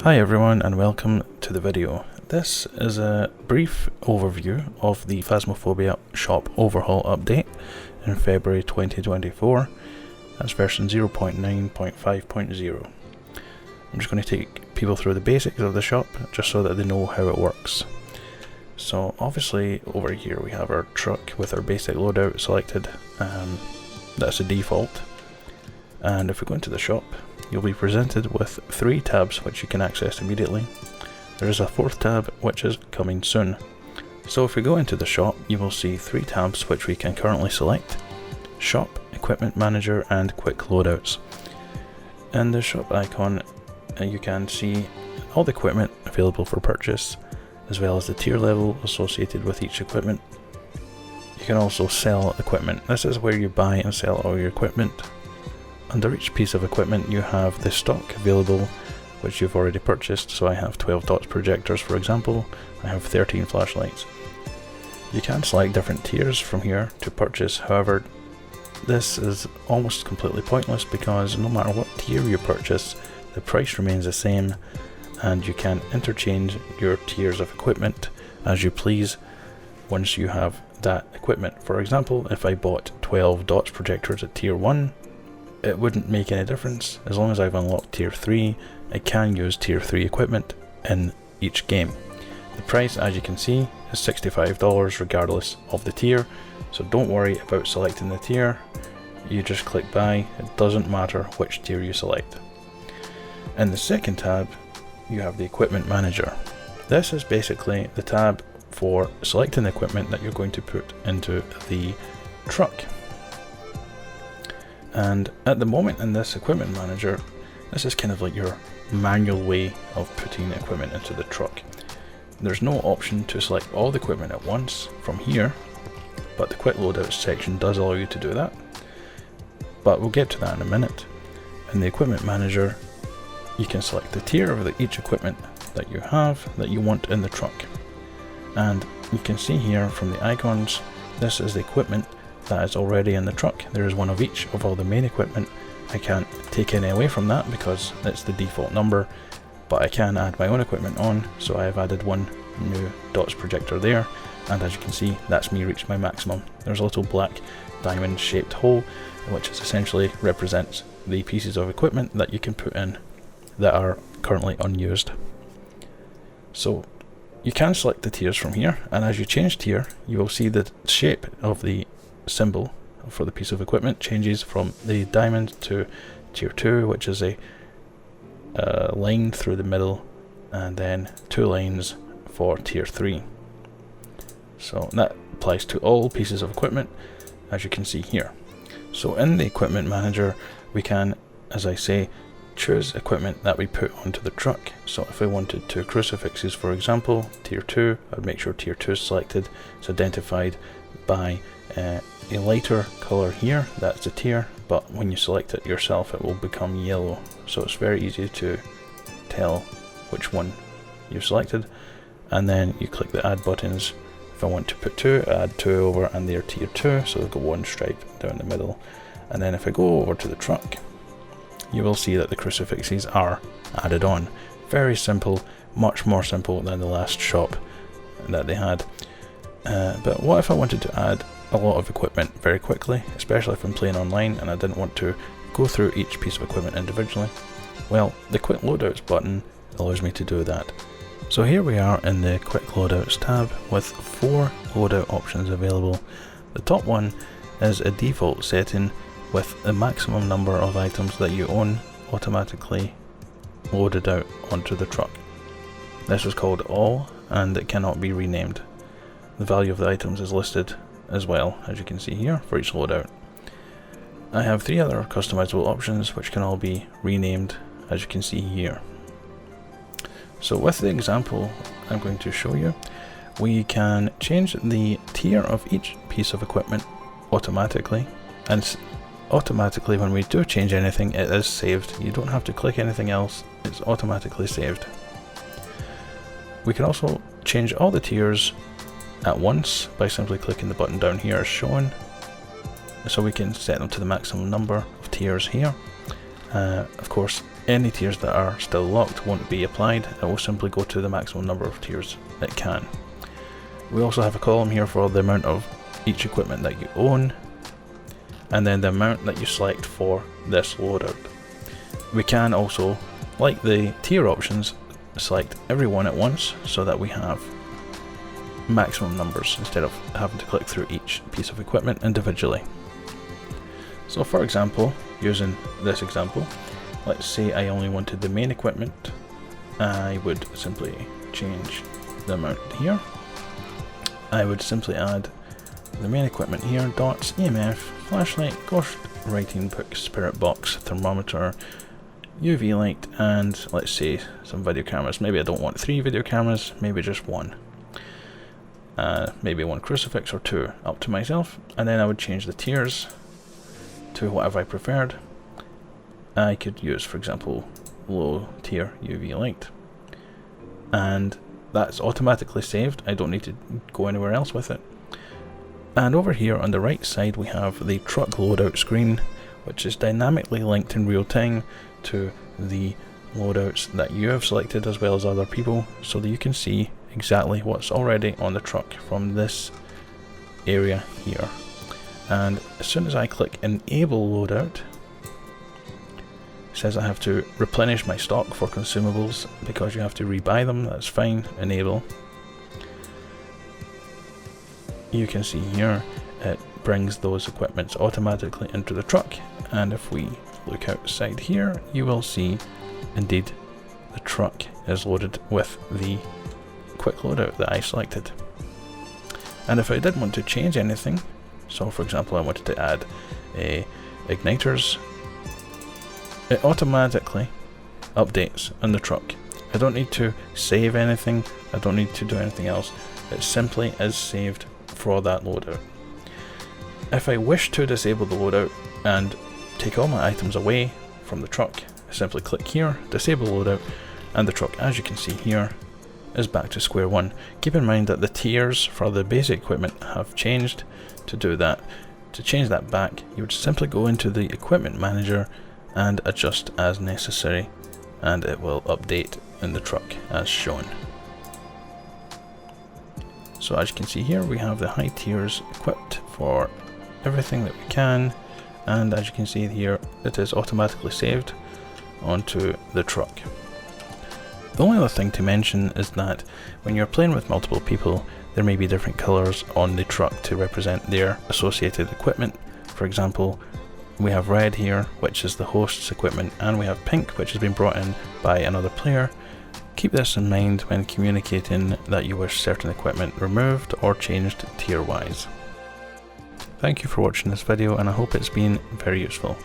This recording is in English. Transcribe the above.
Hi everyone and welcome to the video. This is a brief overview of the Phasmophobia shop overhaul update in February 2024. That's version 0.9.5.0. I'm just going to take people through the basics of the shop just so that they know how it works. So obviously over here we have our truck with our basic loadout selected. That's a default. And if we go into the shop, you'll be presented with 3 tabs which you can access immediately. There is a 4th tab which is coming soon. So if we go into the shop, you will see 3 tabs which we can currently select: Shop, Equipment Manager and Quick Loadouts. In the shop icon you can see all the equipment available for purchase, as well as the tier level associated with each equipment. You can also sell equipment. This is where you buy and sell all your equipment. Under each piece of equipment you have the stock available which you've already purchased. So I have 12 dots projectors, for example. I have 13 flashlights. You can select different tiers from here to purchase. However, this is almost completely pointless because no matter what tier you purchase, the price remains the same and you can interchange your tiers of equipment as you please once you have that equipment. For example, if I bought 12 dots projectors at tier 1, it wouldn't make any difference. As long as I've unlocked tier 3, I can use tier 3 equipment in each game. The price, as you can see, is $65 regardless of the tier, so don't worry about selecting the tier. You just click buy. It doesn't matter which tier you select. In the second tab you have the Equipment Manager. This is basically the tab for selecting the equipment that you're going to put into the truck. And at the moment in this Equipment Manager, this is kind of like your manual way of putting equipment into the truck. There's no option to select all the equipment at once from here, but the Quick Loadouts section does allow you to do that. But we'll get to that in a minute. In the Equipment Manager, you can select the tier of each equipment that you have that you want in the truck. And you can see here from the icons, this is the equipment that is already in the truck. There is one of each of all the main equipment. I can't take any away from that because it's the default number, but I can add my own equipment on. So I have added one new dots projector there, and as you can see, that's me reached my maximum. There's a little black diamond shaped hole which is essentially represents the pieces of equipment that you can put in that are currently unused. So you can select the tiers from here, and as you change tier you will see the shape of the symbol for the piece of equipment changes from the diamond to tier 2, which is a line through the middle, and then 2 lines for tier 3. So that applies to all pieces of equipment, as you can see here. So in the Equipment Manager we can, as I say, choose equipment that we put onto the truck. So if I wanted 2 crucifixes, for example, tier 2, I'd make sure tier 2 is selected. It's identified by a lighter color here, that's the tier, but when you select it yourself it will become yellow, so it's very easy to tell which one you've selected. And then you click the add buttons. If I want to put 2, add 2 over, and they're tier 2, so they've got 1 stripe down the middle. And then if I go over to the truck, you will see that the crucifixes are added on. Very simple, much more simple than the last shop that they had. But what if I wanted to add a lot of equipment very quickly, especially if I'm playing online and I didn't want to go through each piece of equipment individually? Well, the Quick Loadouts button allows me to do that. So here we are in the Quick Loadouts tab with 4 loadout options available. The top one is a default setting with the maximum number of items that you own automatically loaded out onto the truck. This is called All, and it cannot be renamed. The value of the items is listed as well, as you can see here, for each loadout. I have 3 other customizable options which can all be renamed, as you can see here. So with the example I'm going to show you, we can change the tier of each piece of equipment automatically, and automatically when we do change anything it is saved. You don't have to click anything else, it's automatically saved. We can also change all the tiers at once by simply clicking the button down here as shown. So we can set them to the maximum number of tiers here. Of course, any tiers that are still locked won't be applied, it will simply go to the maximum number of tiers it can. We also have a column here for the amount of each equipment that you own, and then the amount that you select for this loadout. We can also, like the tier options, select every one at once so that we have maximum numbers instead of having to click through each piece of equipment individually. So for example, using this example, let's say I only wanted the main equipment. I would simply change the amount here. I would simply add the main equipment here, dots, EMF, flashlight, ghost writing book, spirit box, thermometer, UV light, and let's say some video cameras. Maybe I don't want 3 video cameras, maybe just 1. Maybe 1 crucifix or 2, up to myself. And then I would change the tiers to whatever I preferred. I could use, for example, low tier UV light, and that's automatically saved. I don't need to go anywhere else with it. And over here on the right side we have the truck loadout screen, which is dynamically linked in real time to the loadouts that you have selected as well as other people, so that you can see exactly what's already on the truck from this area here. And as soon as I click enable loadout, it says I have to replenish my stock for consumables because you have to rebuy them. That's fine, enable. You can see here it brings those equipments automatically into the truck, and if we look outside here you will see indeed the truck is loaded with the quick loadout that I selected. And if I did want to change anything, so for example I wanted to add igniters, it automatically updates on the truck. I don't need to save anything, I don't need to do anything else, it simply is saved for that loadout. If I wish to disable the loadout and take all my items away from the truck, I simply click here, disable loadout, and the truck, as you can see here, is back to square one. Keep in mind that the tiers for the basic equipment have changed. To do that, to change that back, you would simply go into the equipment manager and adjust as necessary, and it will update in the truck as shown. So as you can see here, we have the high tiers equipped for everything that we can, and as you can see here, it is automatically saved onto the truck. The only other thing to mention is that when you're playing with multiple people, there may be different colours on the truck to represent their associated equipment. For example, we have red here, which is the host's equipment, and we have pink, which has been brought in by another player. Keep this in mind when communicating that you wish certain equipment removed or changed tier-wise. Thank you for watching this video, and I hope it's been very useful.